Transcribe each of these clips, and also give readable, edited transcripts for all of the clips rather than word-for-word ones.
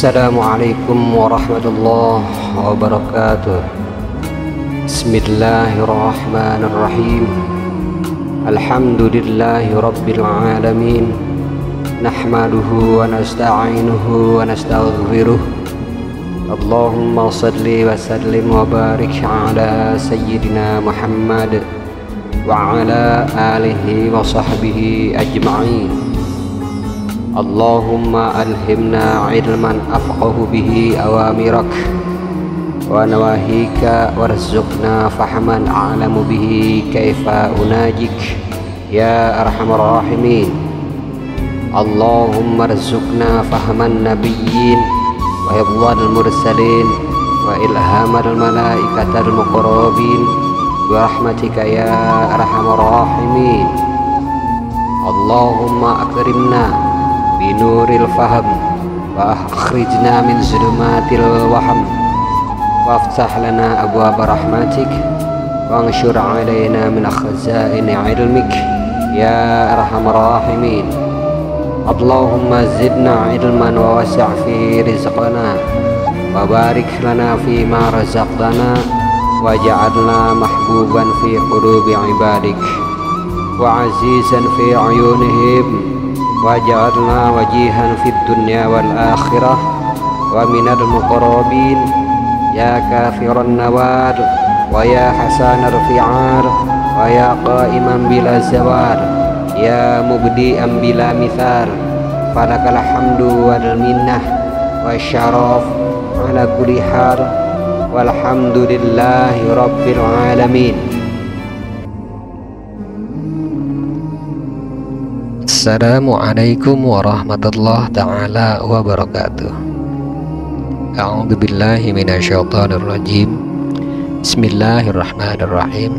Assalamualaikum warahmatullahi wabarakatuh. Bismillahirrahmanirrahim. Alhamdulillahi rabbil alamin. Nahmaduhu wa nasta'inuhu wa nastaghfiruh. Allahumma salli wa sallim wa barik ala sayyidina Muhammad wa ala alihi wa sahbihi ajma'in. Allahumma alhimna ilman afqahu bihi awamirak wa nawahika warzuqna fahman a'lamu bihi kaifa unajik ya arhamar rahimin. Allahumma arzuqna fahman nabiyyin wa hifdzal mursalin wa ilhamal malaikatal muqarrabin bi rahmatika ya arhamar rahimin. Allahumma akrimna binuril faham wa akhrijna min zulumatil waham waftah lana abwaab rahmatik wa anshur alaina min khazaini ilmik ya arhamar rahimin. Allahumma zidna ilman wa wasi' fi rizqana wa barik lana fi ma razaqtana waj'alna mahbuban fi qulubi ibadik wa azizan fi ayunihim waj'alna wajihan fid dunya wal akhirah wa minal muqarrabin ya kafiran nawar wa ya hasanar fi'ar wa ya qa'iman bila zawar ya mubdi'an bila mithal falakal hamdu wal minnah wa syaraf ala kulli hal walhamdulillahi rabbil alamin. Assalamualaikum warahmatullahi ta'ala wabarakatuh. A'udzu billahi minasyaitonir rajim. Bismillahirrahmanirrahim.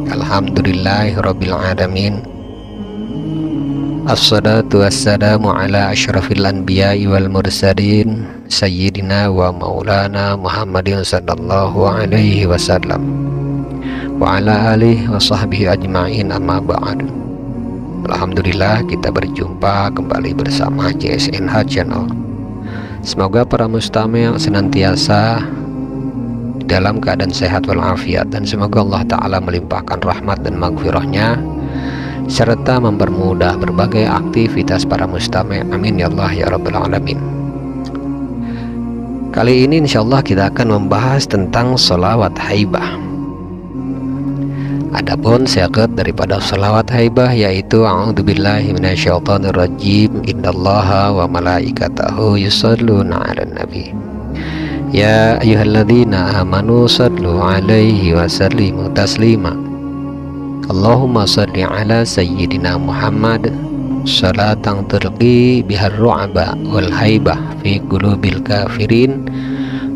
Alhamdulillahirabbil alamin. Assalatu wassalamu ala asyrafil anbiya'i wal mursalin sayyidina wa maulana Muhammadin sallallahu alaihi wasallam wa ala alihi wa sahbihi ajma'in, amma ba'd. Alhamdulillah, kita berjumpa kembali bersama JSNH Channel. Semoga para mustami' senantiasa dalam keadaan sehat walafiat, dan semoga Allah Ta'ala melimpahkan rahmat dan maghfirahnya serta mempermudah berbagai aktivitas para mustami'. Amin ya Allah ya Rabbal Alamin. Kali ini insyaallah kita akan membahas tentang sholawat haibah. Adapun syarat daripada sholawat haibah yaitu a'udzubillahi minasyaitonirrajim, innallaha wa malaikatahu yusholluna 'alan nabi ya ayyuhalladzina amanu shallu 'alaihi wa sallimu taslima. Allahumma shalli 'ala sayyidina Muhammad sholatan turqi bihar ru'ba wal haibah fi qulubil kafirin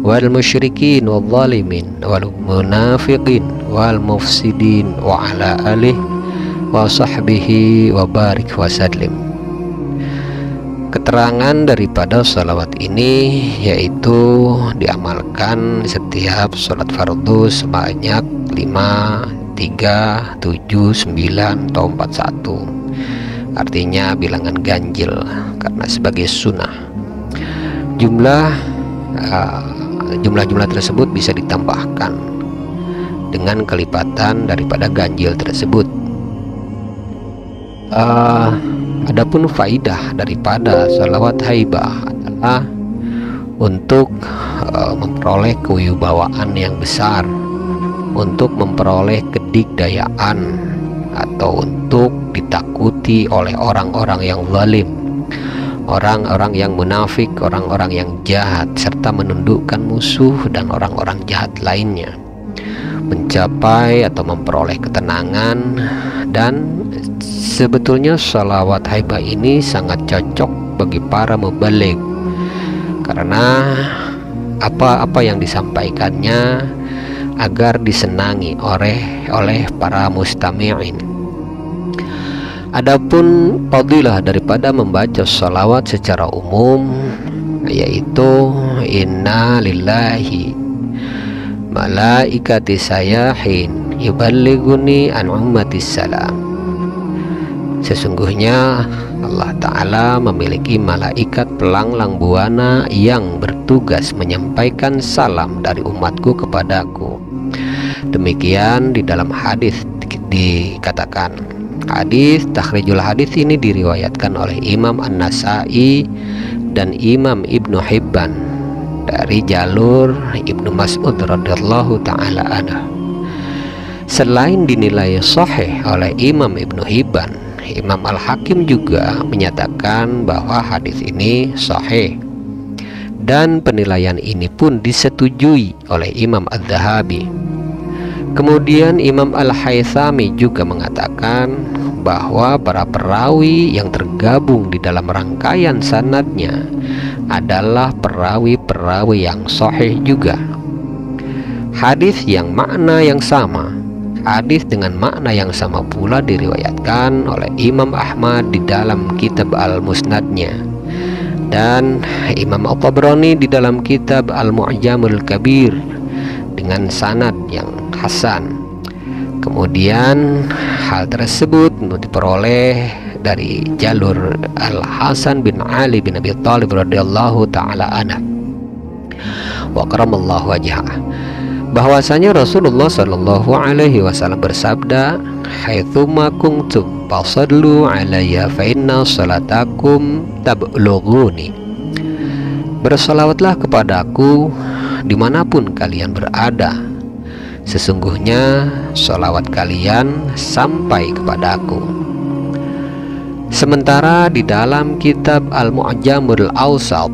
wal musyrikin wal zalimin wal munafiqin wal mufsidin wa ala alihi wa sahbihi wa barik wa sallim. Keterangan daripada salawat ini yaitu diamalkan setiap sholat fardu sebanyak 5, 3, 7, 9 atau 41. Artinya bilangan ganjil karena sebagai sunnah. Jumlah-jumlah tersebut bisa ditambahkan dengan kelipatan daripada ganjil tersebut. Adapun faidah daripada sholawat haibah adalah untuk memperoleh kewibawaan yang besar, untuk memperoleh kedikdayaan, atau untuk ditakuti oleh orang-orang yang zalim, orang-orang yang munafik, orang-orang yang jahat, serta menundukkan musuh dan orang-orang jahat lainnya, mencapai atau memperoleh ketenangan. Dan sebetulnya sholawat haibah ini sangat cocok bagi para mubaligh karena apa-apa yang disampaikannya agar disenangi oleh para mustami'in. Adapun fadilah daripada membaca sholawat secara umum yaitu inna lillahi malaikati sayahin yuballighuni an ummatis salam. Sesungguhnya Allah Ta'ala memiliki malaikat pelanglang buana yang bertugas menyampaikan salam dari umatku kepadaku. Demikian di dalam hadis dikatakan. Hadis takhrijul hadis ini diriwayatkan oleh Imam An-Nasa'i dan Imam Ibnu Hibban dari jalur Ibnu Mas'ud radhiyallahu ta'ala anhu. Selain dinilai sahih oleh Imam Ibnu Hibban, Imam Al-Hakim juga menyatakan bahwa hadis ini sahih, dan penilaian ini pun disetujui oleh Imam Az-Zahabi. Kemudian Imam Al-Haythami juga mengatakan bahwa para perawi yang tergabung di dalam rangkaian sanadnya adalah perawi-perawi yang sahih juga. Hadis yang makna yang sama, hadis dengan makna yang sama pula diriwayatkan oleh Imam Ahmad di dalam kitab Al-Musnadnya, dan Imam At-Tabrani di dalam kitab Al-Mu'jamul Kabir dengan sanad yang hasan. Kemudian hal tersebut diperoleh dari jalur Al-Hasan bin Ali bin Abi Thalib radhiyallahu ta'ala anhu wa karamallahu wajhah, bahwasanya Rasulullah Shallallahu Alaihi Wasallam bersabda, "Haitsuma kuntum fasallu alayya fa inna salatakum tablughuni." Bersalawatlah kepadaku dimanapun kalian berada, sesungguhnya salawat kalian sampai kepadaku. Sementara di dalam kitab Al-Mu'jamul Awsat,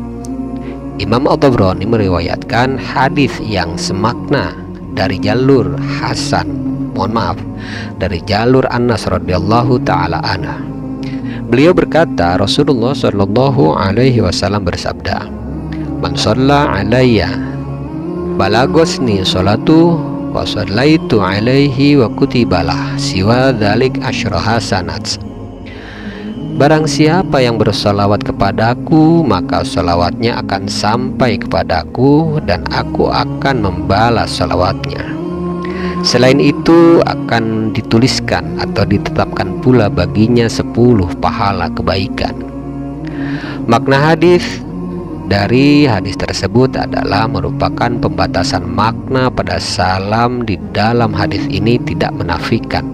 Imam At-Tabrani meriwayatkan hadis yang semakna dari jalur dari jalur Anas radhiyallahu ta'ala anhu. Beliau berkata, Rasulullah Shallallahu Alaihi Wasallam bersabda, "Man shalla alayya balagosni sholatu wa shallaitu alaihi wa kutibalah siwa dzalik asyra hasanat." Barang siapa yang bersalawat kepadaku, maka salawatnya akan sampai kepadaku dan aku akan membalas salawatnya. Selain itu akan dituliskan atau ditetapkan pula baginya 10 pahala kebaikan. Makna hadis dari hadis tersebut adalah merupakan pembatasan makna pada salam. Di dalam hadis ini tidak menafikan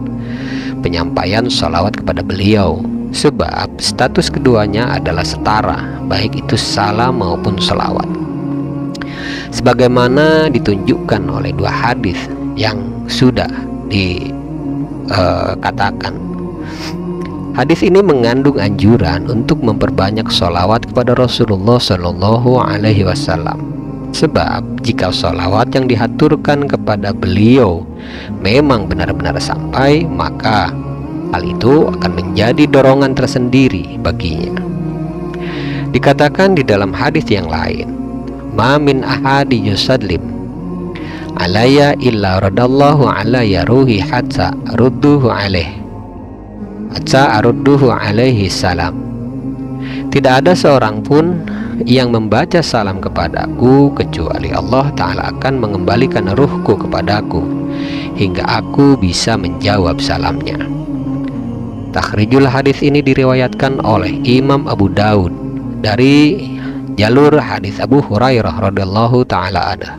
penyampaian salawat kepada beliau, sebab status keduanya adalah setara, baik itu salam maupun salawat, sebagaimana ditunjukkan oleh 2 hadis yang sudah dikatakan. Hadis ini mengandung anjuran untuk memperbanyak salawat kepada Rasulullah Shallallahu Alaihi Wasallam, sebab jika salawat yang dihaturkan kepada beliau memang benar-benar sampai, maka hal itu akan menjadi dorongan tersendiri baginya. Dikatakan di dalam hadis yang lain, "Ma min ahadi yusallim alayya illa radallahu alayya ruhi hatta arudduhu alaihi salam." Tidak ada seorang pun yang membaca salam kepadaku kecuali Allah Ta'ala akan mengembalikan ruhku kepadaku hingga aku bisa menjawab salamnya. Takhrijul hadis ini diriwayatkan oleh Imam Abu Daud dari jalur hadis Abu Hurairah radhiyallahu ta'ala anhu.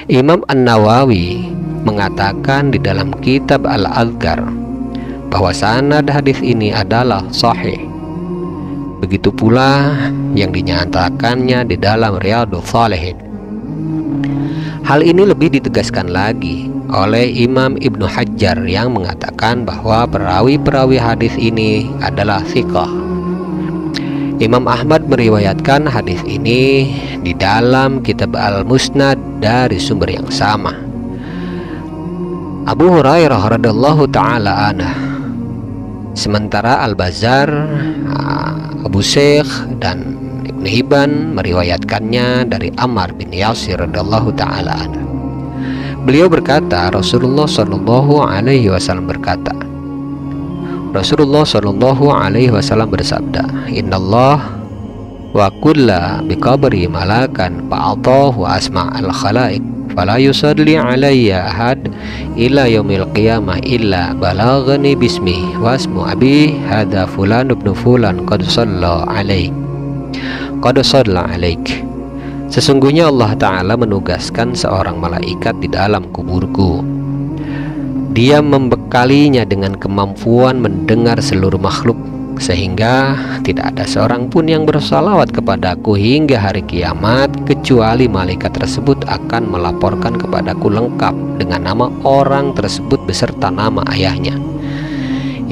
Imam An-Nawawi mengatakan di dalam kitab Al-Adhkar bahwa sanad hadis ini adalah sahih. Begitu pula yang dinyatakannya di dalam Riyadhus Shalihin. Hal ini lebih ditegaskan lagi oleh Imam Ibnu Hajar yang mengatakan bahwa perawi-perawi hadis ini adalah thiqah. Imam Ahmad meriwayatkan hadis ini di dalam kitab Al-Musnad dari sumber yang sama. Abu Hurairah radhiyallahu ta'ala anhu, sementara Al-Bazzar, Abu Syekh dan Ibnu Hibban meriwayatkannya dari Ammar bin Yasir radhiyallahu ta'ala anhu. Beliau berkata, Rasulullah Shallallahu Alaihi Wasallam berkata, Rasulullah Shallallahu Alaihi Wasallam bersabda, "Innallah wa kulla biqabri malakan fa'atahu asma' al-khalaik fala yusalli alayya ahad ila yaumil qiyamah illa balaghani bismi wasmu abi hadza fulan ibn fulan qad shalla alaik. Sesungguhnya Allah Ta'ala menugaskan seorang malaikat di dalam kuburku. Dia membekalinya dengan kemampuan mendengar seluruh makhluk, sehingga tidak ada seorang pun yang bersalawat kepadaku hingga hari kiamat kecuali malaikat tersebut akan melaporkan kepadaku lengkap dengan nama orang tersebut beserta nama ayahnya.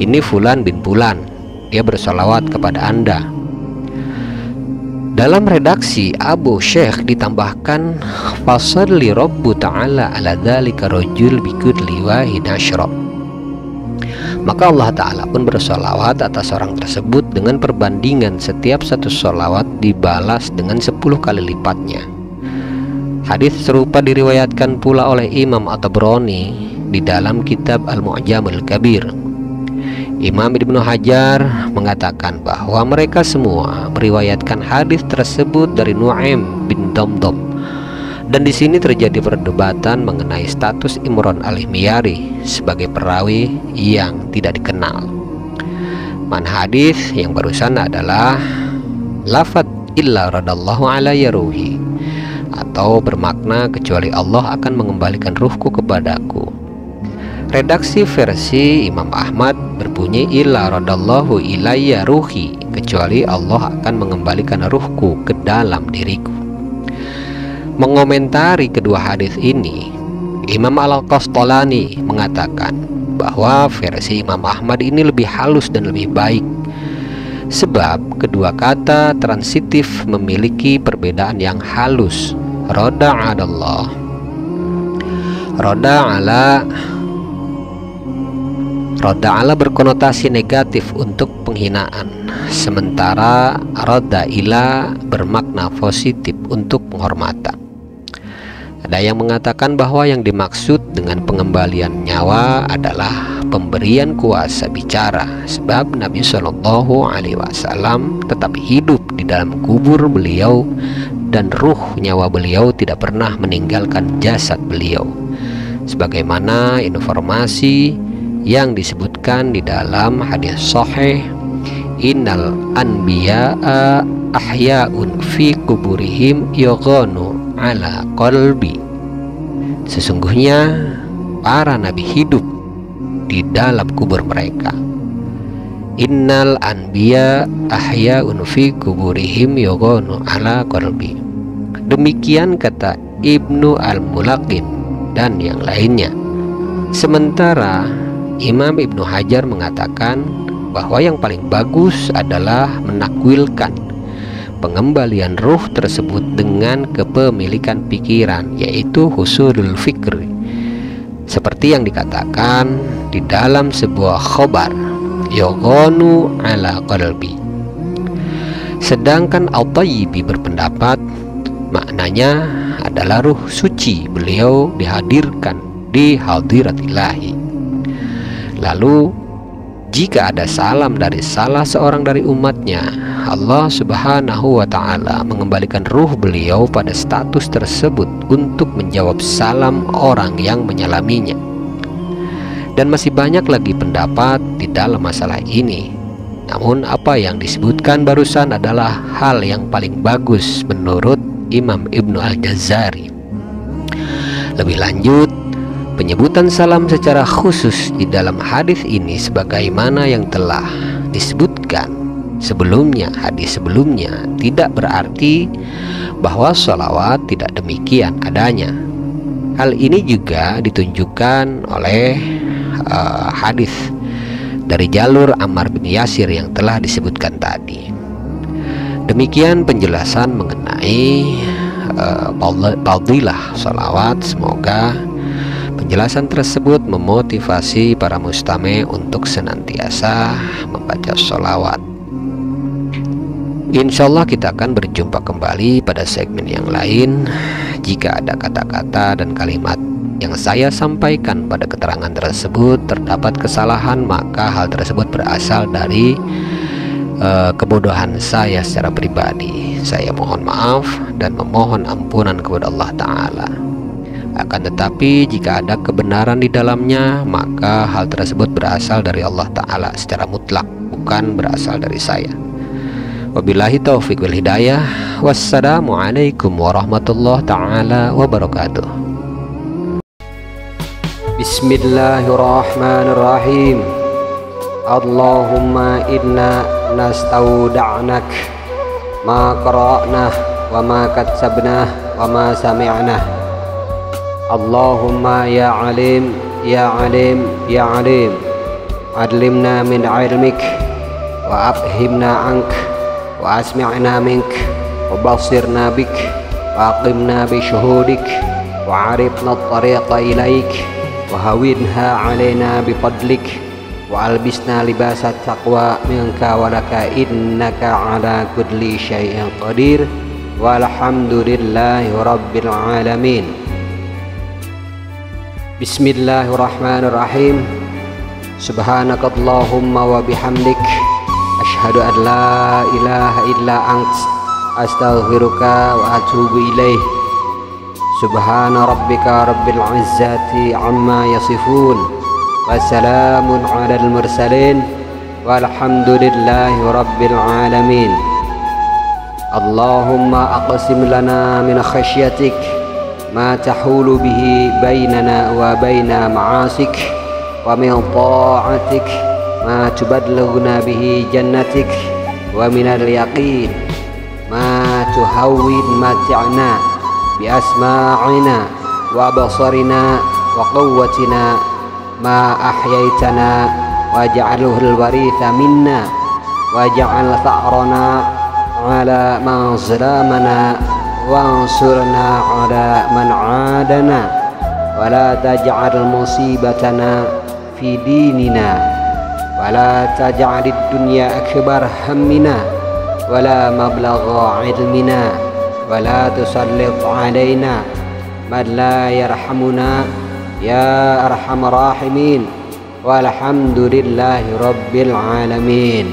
Ini Fulan bin Fulan, dia bersalawat kepada Anda. Dalam redaksi Abu Syekh ditambahkan fasalli rabbu ta'ala ala dzalika rajul bikulli wahid asyra. Maka Allah Ta'ala pun bersolawat atas orang tersebut dengan perbandingan setiap satu solawat dibalas dengan 10 kali lipatnya. Hadis serupa diriwayatkan pula oleh Imam At-Tabrani di dalam kitab Al-Mu'jamul Kabir. Imam Ibnu Hajar mengatakan bahwa mereka semua meriwayatkan hadis tersebut dari Nu'aim bin Damdam. Dan di sini terjadi perdebatan mengenai status Imran al-Himyari sebagai perawi yang tidak dikenal. Man hadis yang barusan adalah lafad illa radallahu alayya ruhi, atau bermakna kecuali Allah akan mengembalikan ruhku kepadaku. Redaksi versi Imam Ahmad berbunyi illa radallahu ilayya ruhi, kecuali Allah akan mengembalikan ruhku ke dalam diriku. Mengomentari kedua hadis ini, Imam Al-Qastalani mengatakan bahwa versi Imam Ahmad ini lebih halus dan lebih baik, sebab kedua kata transitif memiliki perbedaan yang halus. Roda adallah, roda ala berkonotasi negatif untuk penghinaan, sementara roda ila bermakna positif untuk penghormatan. Ada yang mengatakan bahwa yang dimaksud dengan pengembalian nyawa adalah pemberian kuasa bicara, sebab Nabi Shallallahu Alaihi Wasallam tetap hidup di dalam kubur beliau dan ruh nyawa beliau tidak pernah meninggalkan jasad beliau, sebagaimana informasi yang disebutkan di dalam hadis sahih, innal anbiya'a ahya'un fi kuburihim yughanu ala qalbi. Sesungguhnya para nabi hidup di dalam kubur mereka. Innal anbiya ahya'un fi kuburihim yughanu ala qalbi. Demikian kata Ibnu Al-Mulaqin dan yang lainnya. Sementara Imam Ibnu Hajar mengatakan bahwa yang paling bagus adalah menakwilkan pengembalian ruh tersebut dengan kepemilikan pikiran, yaitu husulul fikri, seperti yang dikatakan di dalam sebuah khobar, yughanu ala qalbi. Sedangkan Al-Tayyibi berpendapat maknanya adalah ruh suci beliau dihadirkan di hadiratillah. Lalu jika ada salam dari salah seorang dari umatnya, Allah Subhanahu wa Ta'ala mengembalikan ruh beliau pada status tersebut untuk menjawab salam orang yang menyalaminya. Dan masih banyak lagi pendapat di dalam masalah ini. Namun apa yang disebutkan barusan adalah hal yang paling bagus menurut Imam Ibnu Al-Jazari. Lebih lanjut, penyebutan salam secara khusus di dalam hadis ini sebagaimana yang telah disebutkan sebelumnya, hadis sebelumnya, tidak berarti bahwa sholawat tidak demikian adanya. Hal ini juga ditunjukkan oleh hadis dari jalur Ammar bin Yasir yang telah disebutkan tadi. Demikian penjelasan mengenai fadilah sholawat. Semoga penjelasan tersebut memotivasi para mustami untuk senantiasa membaca sholawat. Insyaallah kita akan berjumpa kembali pada segmen yang lain. Jika ada kata-kata dan kalimat yang saya sampaikan pada keterangan tersebut terdapat kesalahan, maka hal tersebut berasal dari kebodohan saya secara pribadi. Saya mohon maaf dan memohon ampunan kepada Allah Ta'ala. Akan tetapi jika ada kebenaran di dalamnya, maka hal tersebut berasal dari Allah Ta'ala secara mutlak, bukan berasal dari saya. Wabillahi taufiq wal hidayah. Wassalamualaikum warahmatullahi ta'ala wabarakatuh. Bismillahirrahmanirrahim. Allahumma inna nastauda'nak ma qara'nah wa ma katsabnah wa ma sami'nah. Allahumma ya alim ya alim ya alim, adlimna min ilmik wa abhimna ank wa asmi'na mink wa basirna bik wa aqimna bi syuhudik wa arifna at-tariqa ilaik wa hawinha alaina bi fadlik wa albisna libasat taqwa minka walaka innaka ala kulli syai'in qadir walhamdulillahi rabbil alamin. Bismillahirrahmanirrahim. Subhanakallahumma wa bihamdik, asyhadu an la ilaha illa ant, astaghfiruka wa atubu ilaih. Subhana rabbika rabbil izzati amma yasifun, wassalamun alal mursalin, walhamdulillahi rabbil alamin. Allahumma aqsim lana min khasyatik ma tahulu bihi bainana wa baina ma'asik, wa min ta'atik ma tubadlighuna bihi jannatik, wa minal yaqin ma tuhawwin mati'na bi asma'ina wa basarina wa quwwatina ma ahyaitana waj'alhu al-waritha minna waj'al tha'rana ala man zalamana wansurna ala man adana wa la taj'al musibatana fi dinina wa la taj'alid dunya akbar hammina wa la mablagha ilmina wa la tusallit alaina man la yarhamuna ya arhamar rahimin walhamdulillahi rabbil alamin.